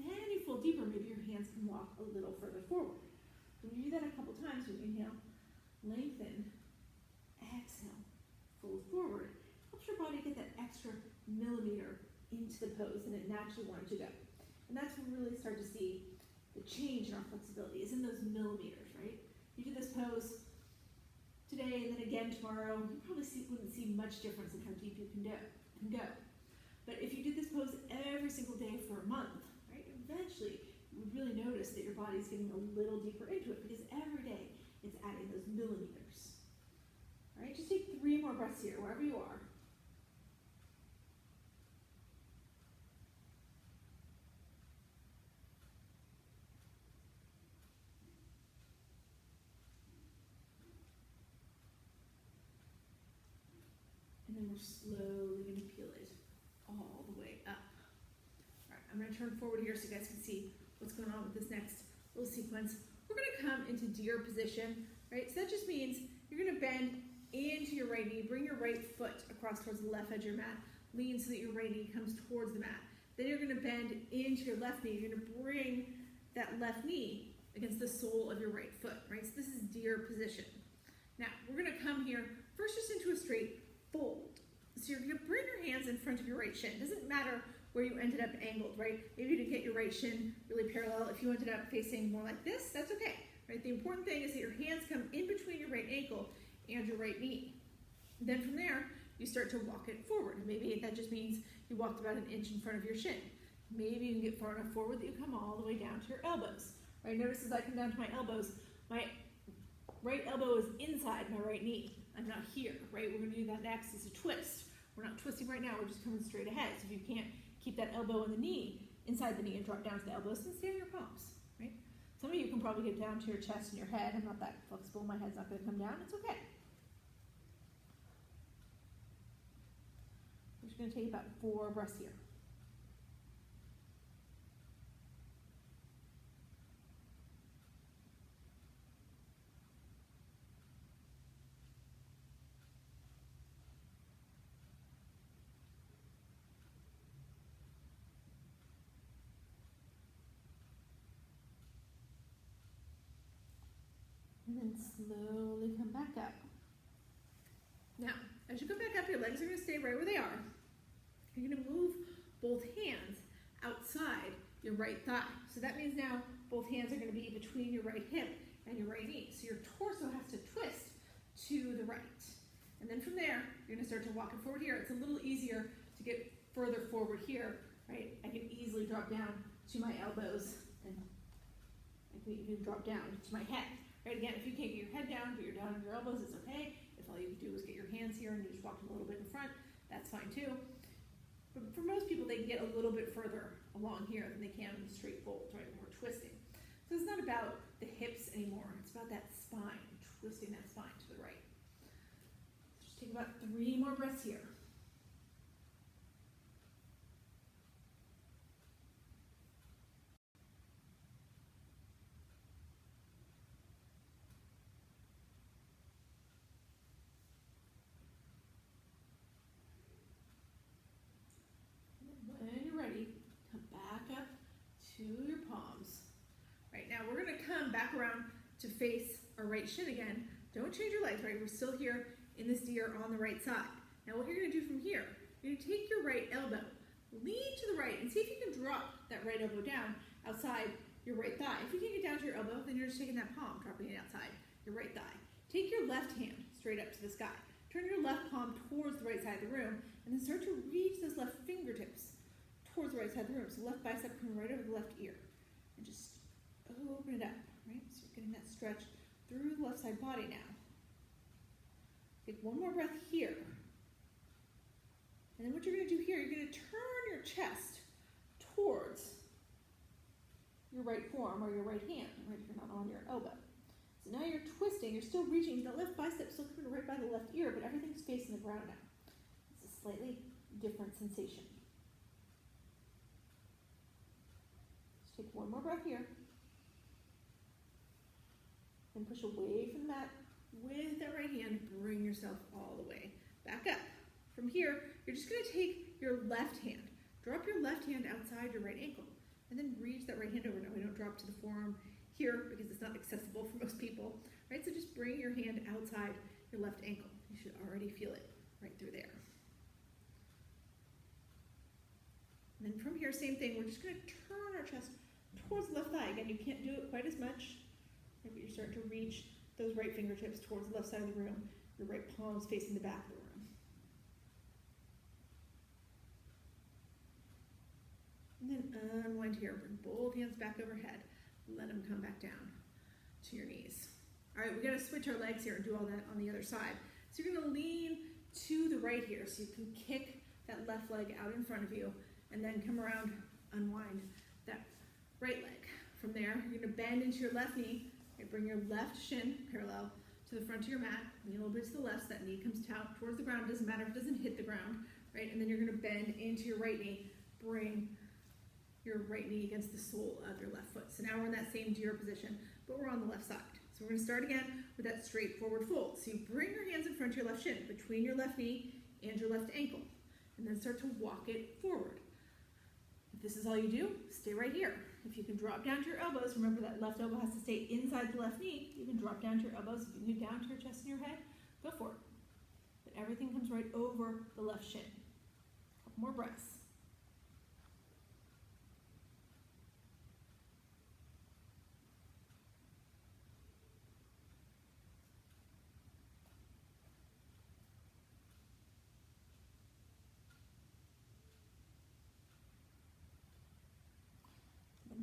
then you fold deeper. Maybe your hands can walk a little further forward. When you do that a couple times, you inhale, lengthen, exhale, fold forward. Helps your body get that extra millimeter into the pose and it naturally wanted to go. And that's when we really start to see the change in our flexibility is in those millimeters, right? You do this pose today and then again tomorrow, you probably wouldn't see much difference in how deep you can go. But if you did this pose every single day for a month, right, eventually you would really notice that your body's getting a little deeper into it because every day it's adding those millimeters. All right, just take 3 more breaths here, wherever you are. And then we're slowly going to peel it all the way up. All right, I'm going to turn forward here so you guys can see what's going on with this next little sequence. We're going to come into deer position, right? So that just means you're going to bend into your right knee, bring your right foot across towards the left edge of your mat, lean so that your right knee comes towards the mat. Then you're going to bend into your left knee. You're going to bring that left knee against the sole of your right foot, right? So this is deer position. Now, we're going to come here first just into a straight fold. So you're going to bring your hands in front of your right shin. It doesn't matter where you ended up angled, right? Maybe you didn't get your right shin really parallel. If you ended up facing more like this, that's okay, right? The important thing is that your hands come in between your right ankle and your right knee. Then from there, you start to walk it forward. Maybe that just means you walked about 1 inch in front of your shin. Maybe you can get far enough forward that you come all the way down to your elbows, right? Notice as I come down to my elbows, my right elbow is inside my right knee. I'm not here, right? We're going to do that next as a twist. We're not twisting right now, we're just coming straight ahead. So if you can't keep that elbow in the knee, inside the knee and drop down to the elbows, then stay on your palms, right? Some of you can probably get down to your chest and your head. I'm not that flexible, my head's not going to come down, it's okay. We're just going to take about 4 breaths here. And then slowly come back up. Now, as you come back up, your legs are going to stay right where they are. You're going to move both hands outside your right thigh. So that means now both hands are going to be between your right hip and your right knee. So your torso has to twist to the right. And then from there, you're going to start to walk it forward here. It's a little easier to get further forward here, right? I can easily drop down to my elbows and I can even drop down to my head. Right, again, if you can't get your head down, but you're down on your elbows, it's okay. If all you do is get your hands here and you just walk them a little bit in front, that's fine too. But for most people, they can get a little bit further along here than they can in the straight fold, right, when we're twisting. So it's not about the hips anymore. It's about that spine, twisting that spine to the right. Just take about 3 more breaths here. To your palms. Right, now we're going to come back around to face our right shin again. Don't change your legs, right? We're still here in this deer on the right side. Now what you're going to do from here, you're going to take your right elbow, lean to the right, and see if you can drop that right elbow down outside your right thigh. If you can't get down to your elbow, then you're just taking that palm, dropping it outside your right thigh. Take your left hand straight up to the sky. Turn your left palm towards the right side of the room, and then start to reach those left fingertips towards the right side of the room. So left bicep coming right over the left ear. And just open it up, right? So you're getting that stretch through the left side body now. Take 1 more breath here. And then what you're going to do here, you're going to turn your chest towards your right forearm or your right hand, right? You're not on your elbow. So now you're twisting, you're still reaching, the left bicep still coming right by the left ear, but everything's facing the ground now. It's a slightly different sensation. Take 1 more breath here. Then push away from the mat with that right hand. Bring yourself all the way back up. From here, you're just going to take your left hand. Drop your left hand outside your right ankle. And then reach that right hand over. Now we don't drop drop to the forearm here because it's not accessible for most people, right? So just bring your hand outside your left ankle. You should already feel it right through there. And then from here, same thing, we're just gonna turn our chest towards the left thigh. Again, you can't do it quite as much, right? But you're starting to reach those right fingertips towards the left side of the room, your right palms facing the back of the room. And then unwind here, bring both hands back overhead. Let them come back down to your knees. All right, we're gonna switch our legs here and do all that on the other side. So you're gonna lean to the right here so you can kick that left leg out in front of you and then come around, unwind that right leg. From there, you're gonna bend into your left knee and bring your left shin parallel to the front of your mat. Lean a little bit to the left so that knee comes down towards the ground. Doesn't matter if it doesn't hit the ground, right? And then you're gonna bend into your right knee. Bring your right knee against the sole of your left foot. So now we're in that same deer position, but we're on the left side. So we're gonna start again with that straight forward fold. So you bring your hands in front of your left shin, between your left knee and your left ankle, and then start to walk it forward. If this is all you do, stay right here. If you can drop down to your elbows, remember that left elbow has to stay inside the left knee. You can drop down to your elbows. If you can get down to your chest and your head, go for it. But everything comes right over the left shin. A couple more breaths.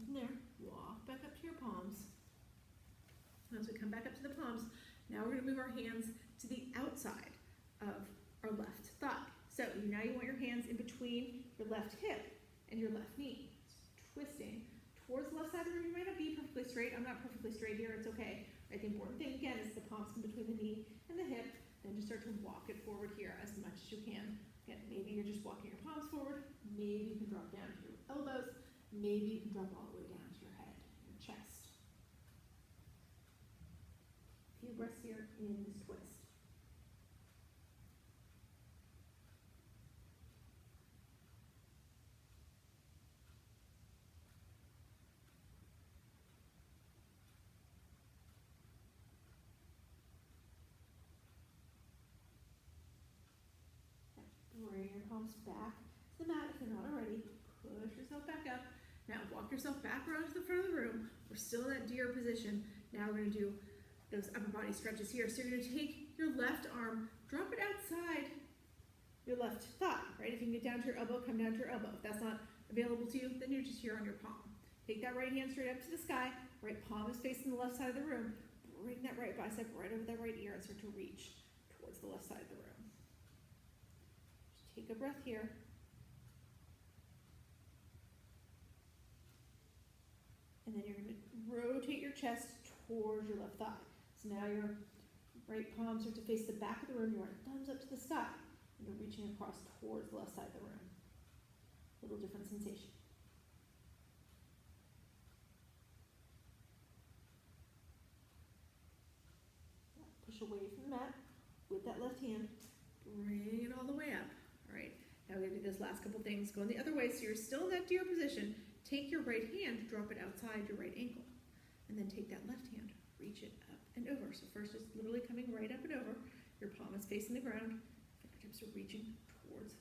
From there, walk back up to your palms. As we come back up to the palms, now we're going to move our hands to the outside of our left thigh. So now you want your hands in between your left hip and your left knee. Twisting towards the left side of the room. You might not be perfectly straight. I'm not perfectly straight here. It's okay. Right? The important thing, again, is the palms in between the knee and the hip. Then just start to walk it forward here as much as you can. Again, maybe you're just walking your palms forward. Maybe you can drop down to your elbows. Maybe you can drop all the way down to your head, your chest. A few breaths here in this twist. Bring your palms back to the mat if you're not already. Push yourself back up. Now walk yourself back around to the front of the room. We're still in that deer position. Now we're going to do those upper body stretches here. So you're going to take your left arm, drop it outside your left thigh, right? If you can get down to your elbow, come down to your elbow. If that's not available to you, then you're just here on your palm. Take that right hand straight up to the sky. Right palm is facing the left side of the room. Bring that right bicep right over that right ear and start to reach towards the left side of the room. Just take a breath here. And then you're going to rotate your chest towards your left thigh. So now your right palms start to face the back of the room. Your right thumbs up to the sky. And you're reaching across towards the left side of the room. A little different sensation. Push away from the mat with that left hand. Bring it all the way up. All right. Now we're going to do those last couple things. Going the other way so you're still in that deer position. Take your right hand, drop it outside your right ankle, and then take that left hand, reach it up and over. So first it's literally coming right up and over. Your palm is facing the ground. Fingertips are reaching towards,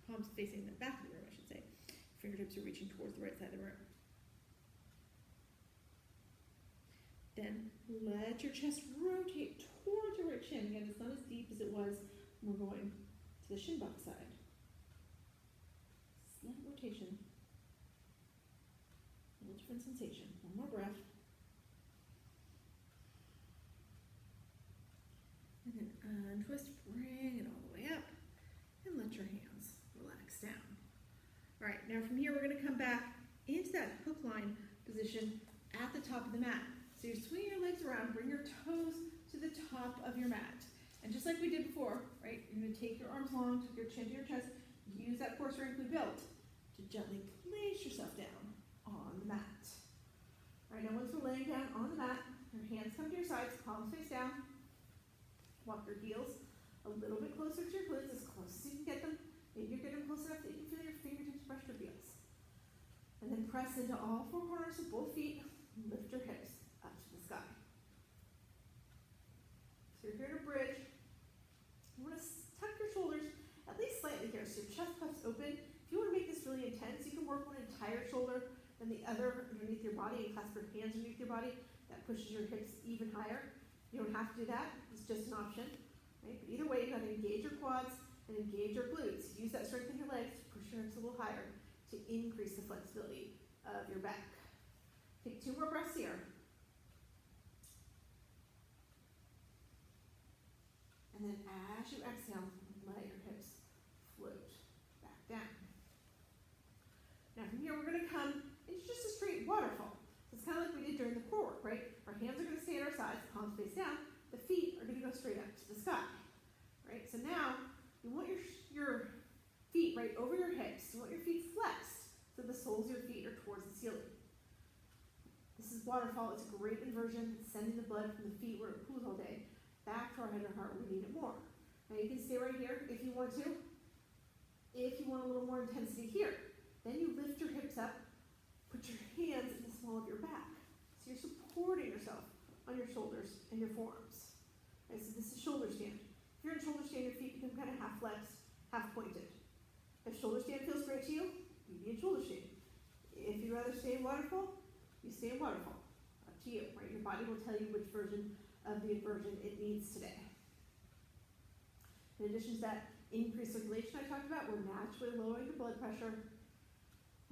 palms facing the back of the room, I should say. Fingertips are reaching towards the right side of the room. Then let your chest rotate towards your right shin. Again, it's not as deep as it was when we're going to the shin box side. Slight rotation. A little different sensation. One more breath. And then untwist, bring it all the way up, and let your hands relax down. All right, now from here we're going to come back into that hook line position at the top of the mat. So you're swinging your legs around, bring your toes to the top of your mat. And just like we did before, right, you're going to take your arms long, take your chin to your chest, use that core strength we built to gently place yourself down on the mat. All right, now once we're laying down on the mat, your hands come to your sides, palms face down. Walk your heels a little bit closer to your glutes, as close as you can get them. Maybe you're getting close enough that you can feel your fingertips brush your heels. And then press into all four corners of both feet. Lift your hips up to the sky. So you're here to bridge. You want to tuck your shoulders at least slightly here, so your chest puffs open. If you want to make this really intense, you can work one entire shoulder, then the other underneath your body, and clasp your hands underneath your body. That pushes your hips even higher. You don't have to do that. It's just an option. Right? But either way, you got to engage your quads and engage your glutes. Use that strength in your legs to push your hips a little higher to increase the flexibility of your back. Take 2 more breaths here. And then as you exhale, let your hips float back down. Now from here, we're going to come into just a straight waterfall. So it's kind of like we did during the core work, right? Our hands are going to stay at our sides, palms face down. The feet are going to go straight up to the sky, right? So now you want your feet right over your hips. You want your feet flexed so the soles of your feet are towards the ceiling. This is waterfall. It's a great inversion. It's sending the blood from the feet where it cools all day back to our head and heart where we need it more. Now you can stay right here if you want to. If you want a little more intensity here, then you lift your hips up, put your hands in the small of your back. So you're supporting yourself on your shoulders and your forearms. Okay, so this is shoulder stand. If you're in shoulder stand, your feet become kind of half flexed, half pointed. If shoulder stand feels great to you, you be in shoulder stand. If you'd rather stay in waterfall, you stay in waterfall. Up to you, right? Your body will tell you which version of the inversion it needs today. In addition to that increased circulation I talked about, we're naturally lowering the blood pressure.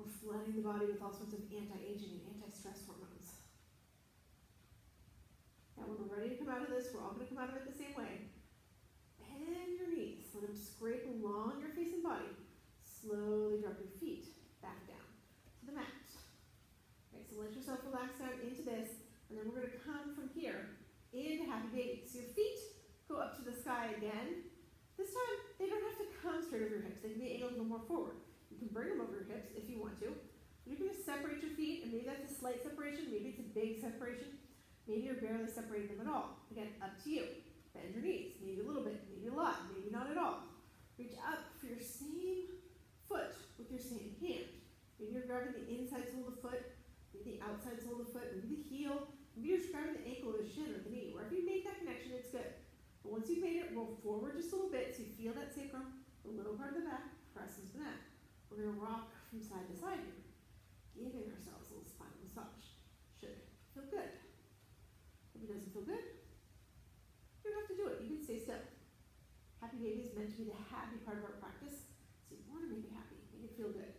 We're flooding the body with all sorts of anti-aging and anti-stress hormones. Now when we're ready to come out of this, we're all going to come out of it the same way. Bend your knees, let them scrape along your face and body. Slowly drop your feet back down to the mat. Right, so let yourself relax down into this, and then we're going to come from here into happy baby. So your feet go up to the sky again. This time, they don't have to come straight over your hips. They can be angled a little more forward. You can bring them over your hips if you want to. You're going to separate your feet, and maybe that's a slight separation, maybe it's a big separation. Maybe you're barely separating them at all. Again, up to you. Bend your knees, maybe a little bit, maybe a lot, maybe not at all. Reach up for your same foot with your same hand. Maybe you're grabbing the inside sole of the foot, maybe the outside sole of the foot, maybe the heel, maybe you're just grabbing the ankle or the shin or the knee. Wherever you make that connection, it's good. But once you've made it, roll forward just a little bit so you feel that sacrum, the little part of the back, press into the mat. We're going to rock from side to side here, giving ourselves a little spinal massage. Should feel good. If it doesn't feel good, you don't have to do it. You can stay still. Happy baby is meant to be the happy part of our practice, so you want to make it happy, make it feel good.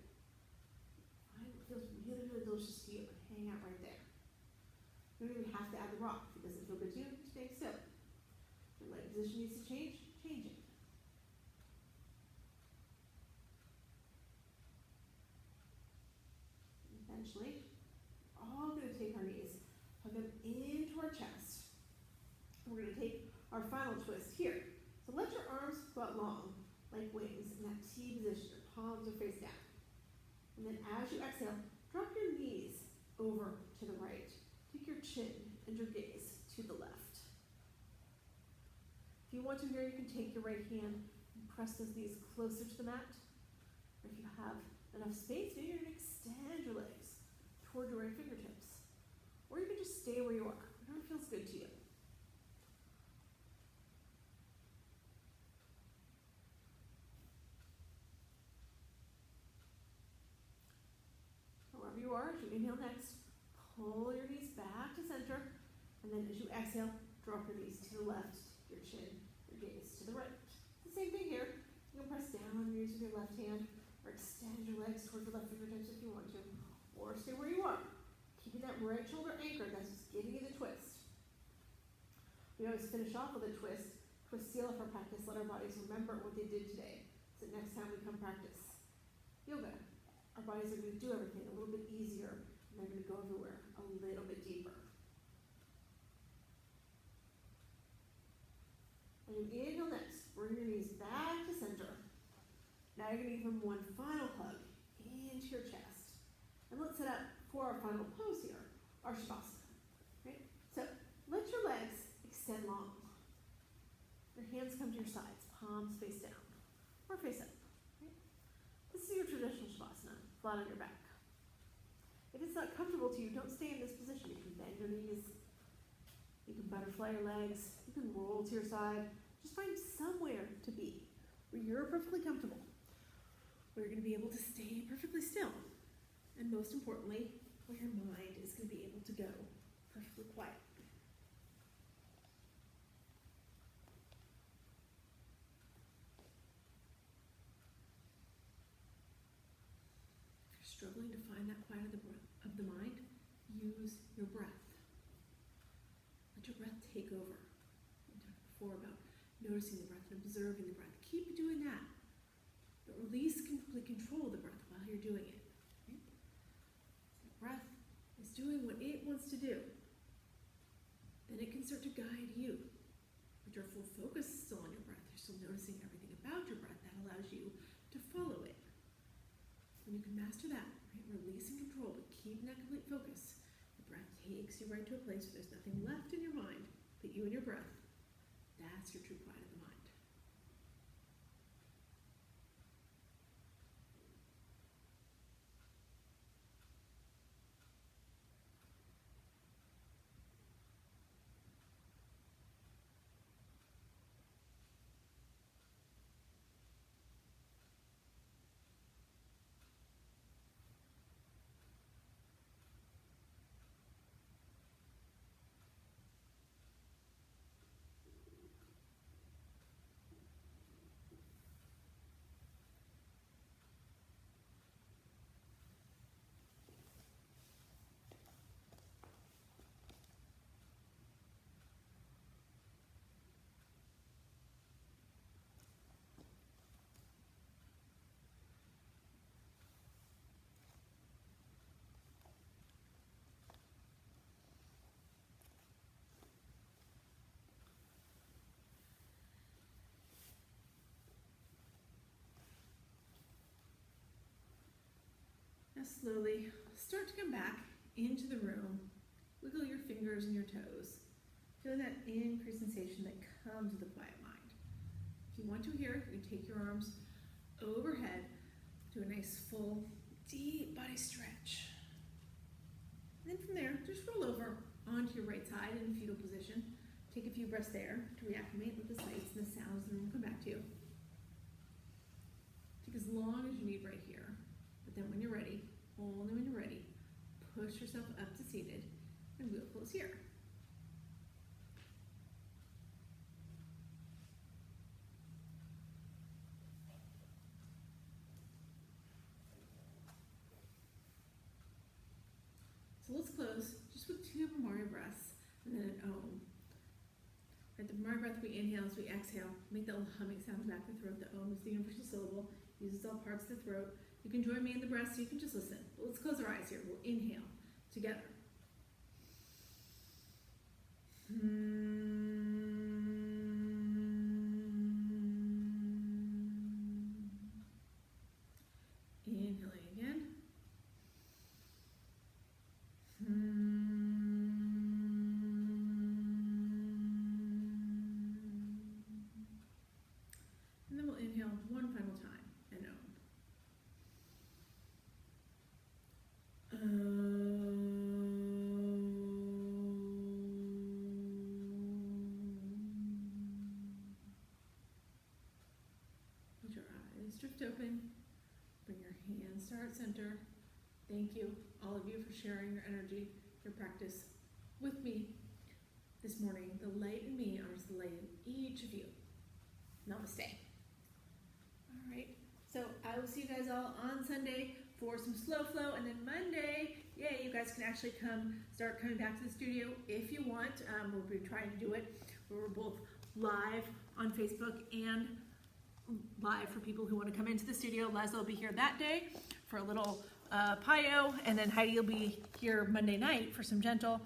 Find what feels really, really delicious to you and hang out right there. You don't even have to add the rock. If it doesn't feel good to you, stay still. If your leg position needs to change, change it. Eventually, we're all going to take our knees, hug them into our chest. And we're going to take our final twist here. So let your arms go out long, like wings, in that T position. Your palms are face down. And then as you exhale, drop your knees over to the right. Take your chin and your gaze to the left. If you want to here, you can take your right hand and press those knees closer to the mat. Or if you have enough space, maybe you're going to extend your legs toward your right fingertips. Or you can just stay where you are, whatever feels good to you. Wherever you are, as you inhale next, pull your knees back to center, and then as you exhale, drop your knees to the left, your chin, your gaze to the right. The same thing here. You can press down on your knees with your left hand, or extend your legs towards your left fingertips if you want to, or stay where you are. Keeping that right shoulder anchored, that's just giving you the twist. We always finish off with a twist to seal off our practice, let our bodies remember what they did today, so next time we come practice yoga, our bodies are going to do everything a little bit easier, and they're going to go everywhere a little bit deeper. And you inhale next, bring your knees back to center. Now you're going to give them one final hug into your chest. And let's set up for our final pose here, our Shavasana. Right? So let your legs extend long. Your hands come to your sides, palms face down, or face up. Right? This is your traditional Shavasana, flat on your back. If it's not comfortable to you, don't stay in this position. You bend your knees. You can butterfly your legs. You can roll to your side. Just find somewhere to be where you're perfectly comfortable, where you're going to be able to stay perfectly still, and most importantly, where your mind is going to be able to go perfectly quiet. If you're struggling to find that quiet of the mind, use your breath. Let your breath take over. We talked before about noticing the breath and observing the breath. Keep doing that. But release complete control of the breath while you're doing it. Right? So the breath is doing what it wants to do. Then it can start to guide you. But your full focus is still on your breath. You're still noticing everything about your breath. That allows you to follow it. When you can master that, right? Release and control, but keep that complete focus. The breath takes you right to a place where there's nothing left in your mind but you and your breath. That's your true quiet of the mind. Now slowly start to come back into the room. Wiggle your fingers and your toes. Feeling that increased sensation that comes with a quiet mind. If you want to here, you can take your arms overhead, do a nice full deep body stretch. And then from there, just roll over onto your right side in fetal position. Take a few breaths there to reacclimate with the sights and the sounds, and then we'll come back to you. Take as long as you need right here. But then when you're ready, only when you're ready, push yourself up to seated and we'll close here. So let's close just with 2 Bhamari breaths and then an Om. At the Bhamari breath, we inhale as we exhale. Make that little humming sound back in the throat. The Om is the universal syllable. Uses all parts of the throat. You can join me in the breath, so you can just listen. But let's close our eyes here. We'll inhale together. Inhaling again. And then we'll inhale one final time and Om. Let your eyes drift open. Bring your hands to heart center. Thank you, all of you, for sharing your energy, your practice with me this morning. The light in me honors the light in each of you. Namaste. All right, so I will see you guys all on Sunday for some slow flow, and then Monday, yay, you guys can actually start coming back to the studio if you want. We'll be trying to do it where we're both live on Facebook and live for people who want to come into the studio. Leslie will be here that day for a little Payo, and then Heidi will be here Monday night for some gentle.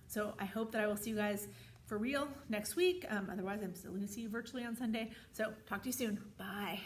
So I hope that I will see you guys for real next week. Otherwise, I'm still going to see you virtually on Sunday. So talk to you soon. Bye.